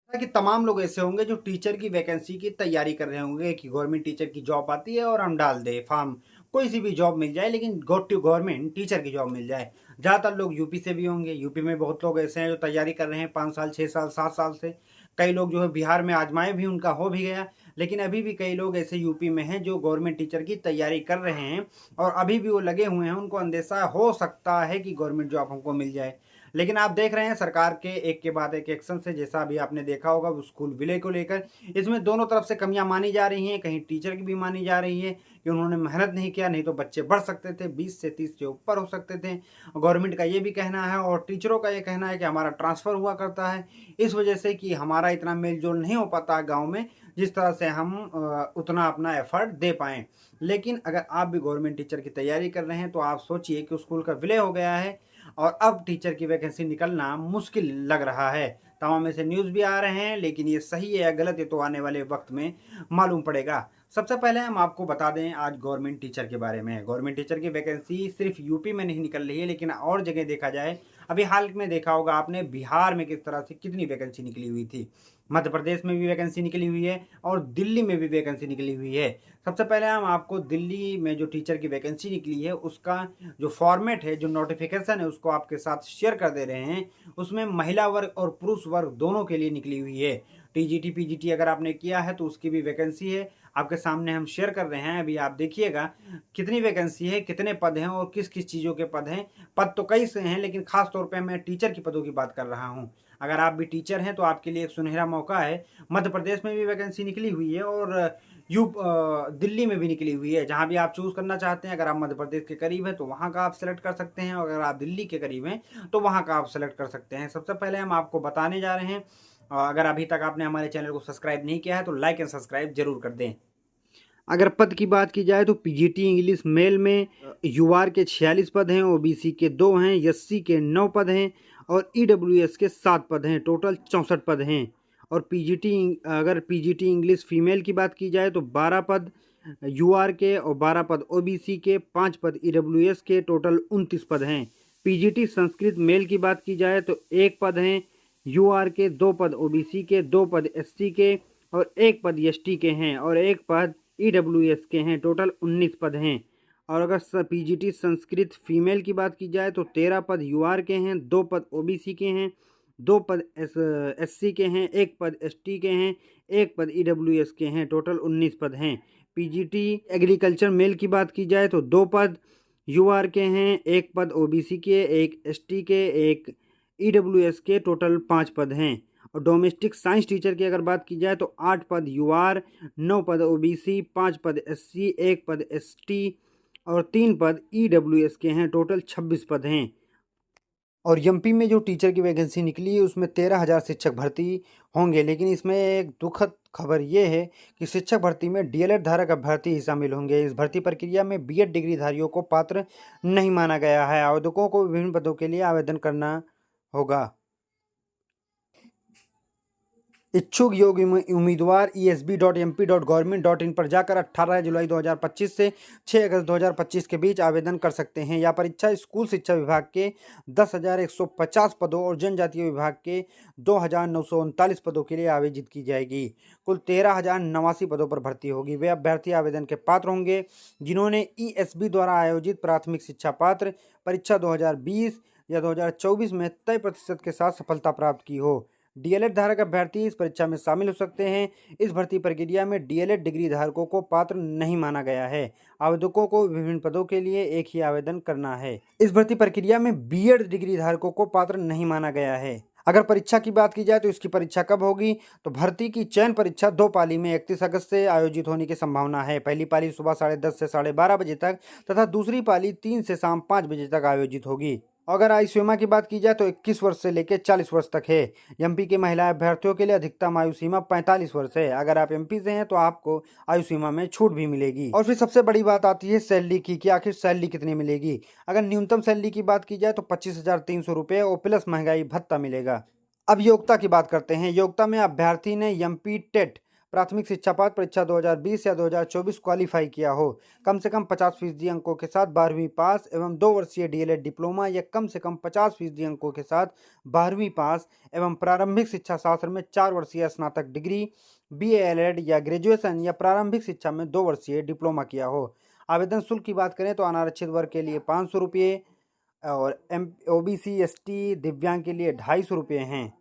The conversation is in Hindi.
कि तमाम लोग ऐसे होंगे जो टीचर की वैकेंसी की तैयारी कर रहे होंगे कि गवर्नमेंट टीचर की जॉब आती है और हम डाल दें फॉर्म, कोई सी भी जॉब मिल जाए लेकिन गवर्नमेंट टीचर की जॉब मिल जाए। ज़्यादातर लोग यूपी से भी होंगे, यूपी में बहुत लोग ऐसे हैं जो तैयारी कर रहे हैं 5 साल, 6 साल, 7 साल से। कई लोग जो है बिहार में आजमाए भी, उनका हो भी गया, लेकिन अभी भी कई लोग ऐसे यूपी में हैं जो गवर्नमेंट टीचर की तैयारी कर रहे हैं और अभी भी वो लगे हुए हैं, उनको अंदेशा हो सकता है कि गवर्नमेंट जॉब हमको मिल जाए। लेकिन आप देख रहे हैं सरकार के एक के बाद एक एक्शन से, जैसा अभी आपने देखा होगा वो स्कूल विलय को लेकर, इसमें दोनों तरफ से कमियां मानी जा रही हैं। कहीं टीचर की भी मानी जा रही है कि उन्होंने मेहनत नहीं किया, नहीं तो बच्चे बढ़ सकते थे, 20 से 30 से ऊपर हो सकते थे। गवर्नमेंट का ये भी कहना है और टीचरों का ये कहना है कि हमारा ट्रांसफ़र हुआ करता है इस वजह से कि हमारा इतना मेल जोल नहीं हो पाता गाँव में जिस तरह से हम उतना अपना एफर्ट दे पाएँ। लेकिन अगर आप भी गवर्नमेंट टीचर की तैयारी कर रहे हैं तो आप सोचिए कि स्कूल का विलय हो गया है और अब टीचर की वैकेंसी निकलना मुश्किल लग रहा है। तमाम ऐसे न्यूज़ भी आ रहे हैं, लेकिन ये सही है या गलत ये तो आने वाले वक्त में मालूम पड़ेगा। सबसे पहले हम आपको बता दें आज गवर्नमेंट टीचर के बारे में। गवर्नमेंट टीचर की वैकेंसी सिर्फ यूपी में नहीं निकल रही है, लेकिन और जगह देखा जाए, अभी हाल में देखा होगा आपने बिहार में किस तरह से कितनी वैकेंसी निकली हुई थी। मध्य प्रदेश में भी वैकेंसी निकली हुई है और दिल्ली में भी वैकेंसी निकली हुई है। सबसे पहले हम आपको दिल्ली में जो टीचर की वैकेंसी निकली है उसका जो फॉर्मेट है, जो नोटिफिकेशन है, उसको आपके साथ शेयर कर दे रहे हैं। उसमें महिला वर्ग और पुरुष वर्ग दोनों के लिए निकली हुई है। टीजीटी पीजीटी अगर आपने किया है तो उसकी भी वैकेंसी है, आपके सामने हम शेयर कर रहे हैं। अभी आप देखिएगा कितनी वैकेंसी है, कितने पद हैं और किस किस चीज़ों के पद हैं। पद तो कई से हैं, लेकिन खास तौर पे मैं टीचर के पदों की बात कर रहा हूँ। अगर आप भी टीचर हैं तो आपके लिए एक सुनहरा मौका है। मध्य प्रदेश में भी वैकेंसी निकली हुई है और दिल्ली में भी निकली हुई है। जहाँ भी आप चूज़ करना चाहते हैं, अगर आप मध्य प्रदेश के करीब हैं तो वहाँ का आप सेलेक्ट कर सकते हैं और अगर आप दिल्ली के करीब हैं तो वहाँ का आप सेलेक्ट कर सकते हैं। सबसे पहले हम आपको बताने जा रहे हैं, अगर अभी तक आपने हमारे चैनल को सब्सक्राइब नहीं किया है तो लाइक एंड सब्सक्राइब ज़रूर कर दें। अगर पद की बात की जाए तो पीजीटी इंग्लिश मेल में यूआर के 46 पद हैं, ओबीसी के 2 हैं, एससी के 9 पद हैं और ईडब्ल्यूएस के 7 पद हैं। टोटल 64 पद हैं। और अगर पीजीटी इंग्लिश फीमेल की बात की जाए तो 12 पद यूआर के और 12 पद ओबीसी के, 5 पद ईडब्ल्यूएस के, टोटल 29 पद हैं। पीजीटी संस्कृत मेल की बात की जाए तो 1 पद हैं यूआर के, 2 पद ओबीसी के, 2 पद एससी के और 1 पद एसटी के हैं और 1 पद ईडब्ल्यूएस के हैं। टोटल 19 पद हैं। और अगर पीजीटी संस्कृत फीमेल की बात की जाए तो 13 पद यूआर के हैं, 2 पद ओबीसी के हैं, 2 पद एससी के हैं, 1 पद एसटी के हैं, 1 पद ईडब्ल्यूएस के हैं। टोटल 19 पद हैं। पीजीटी एग्रीकल्चर मेल की बात की जाए तो 2 पद यूआर के हैं, 1 पद ओबीसी के, 1 एसटी के, 1 ईडब्ल्यूएस के, टोटल 5 पद हैं। और डोमेस्टिक साइंस टीचर की अगर बात की जाए तो 8 पद यूआर, 9 पद ओबीसी, 5 पद एससी, 1 पद एसटी और 3 पद ईडब्ल्यूएस के हैं। टोटल 26 पद हैं। और एमपी में जो टीचर की वैकेंसी निकली है उसमें 13,000 शिक्षक भर्ती होंगे, लेकिन इसमें एक दुखद खबर ये है कि शिक्षक भर्ती में डीएलएड धारक अभ्यर्थी ही शामिल होंगे। इस भर्ती प्रक्रिया में बीएड डिग्रीधारियों को पात्र नहीं माना गया है। आवेदकों को विभिन्न पदों के लिए आवेदन करना होगा। इच्छुक योग्य उम्मीदवार esb.mp.government.in पर जाकर 18 जुलाई 2025 से 6 अगस्त 2025 के बीच आवेदन कर सकते हैं। यह परीक्षा स्कूल शिक्षा विभाग के 10,150 पदों और जनजातीय विभाग के 2,939 पदों के लिए आयोजित की जाएगी। कुल 13,089 पदों पर भर्ती होगी। वे अभ्यर्थी आवेदन के पात्र होंगे जिन्होंने ईएसबी द्वारा आयोजित प्राथमिक शिक्षा पात्र परीक्षा 2020 या 2024 में तय प्रतिशत के साथ सफलता प्राप्त की हो। डीएलएड धारक अभ्यर्थी इस परीक्षा में शामिल हो सकते हैं। इस भर्ती प्रक्रिया में डीएलएड डिग्री धारकों को पात्र नहीं माना गया है। आवेदकों को विभिन्न पदों के लिए एक ही आवेदन करना है। इस भर्ती प्रक्रिया में बीएड डिग्री धारकों को पात्र नहीं माना गया है। अगर परीक्षा की बात की जाए तो इसकी परीक्षा कब होगी, तो भर्ती की चयन परीक्षा 2 पाली में 31 अगस्त से आयोजित होने की संभावना है। पहली पाली सुबह 10:30 से 12:30 बजे तक तथा दूसरी पाली 3 से शाम 5 बजे तक आयोजित होगी। अगर आयु सीमा की बात की जाए तो 21 वर्ष से लेकर 40 वर्ष तक है। एमपी के महिला अभ्यर्थियों के लिए अधिकतम आयु सीमा 45 वर्ष है। अगर आप एमपी से हैं तो आपको आयु सीमा में छूट भी मिलेगी। और फिर सबसे बड़ी बात आती है सैलरी की कि आखिर सैलरी कितनी मिलेगी। अगर न्यूनतम सैलरी की बात की जाए तो 25,300 रुपये और प्लस महंगाई भत्ता मिलेगा। अब योग्यता की बात करते हैं। योग्यता में अभ्यर्थी ने एमपी टेट प्राथमिक शिक्षा पात्र परीक्षा 2020 या 2024 क्वालिफाई किया हो, कम से कम 50% अंकों के साथ 12वीं पास एवं 2 वर्षीय डीएलएड डिप्लोमा या कम से कम 50% अंकों के साथ 12वीं पास एवं प्रारंभिक शिक्षा शास्त्र में 4 वर्षीय स्नातक डिग्री, बीएलएड या ग्रेजुएशन या प्रारंभिक शिक्षा में 2 वर्षीय डिप्लोमा किया हो। आवेदन शुल्क की बात करें तो अनारक्षित वर्ग के लिए 500 रुपये और ओबीसी एसटी दिव्यांग के लिए 250 रुपये हैं।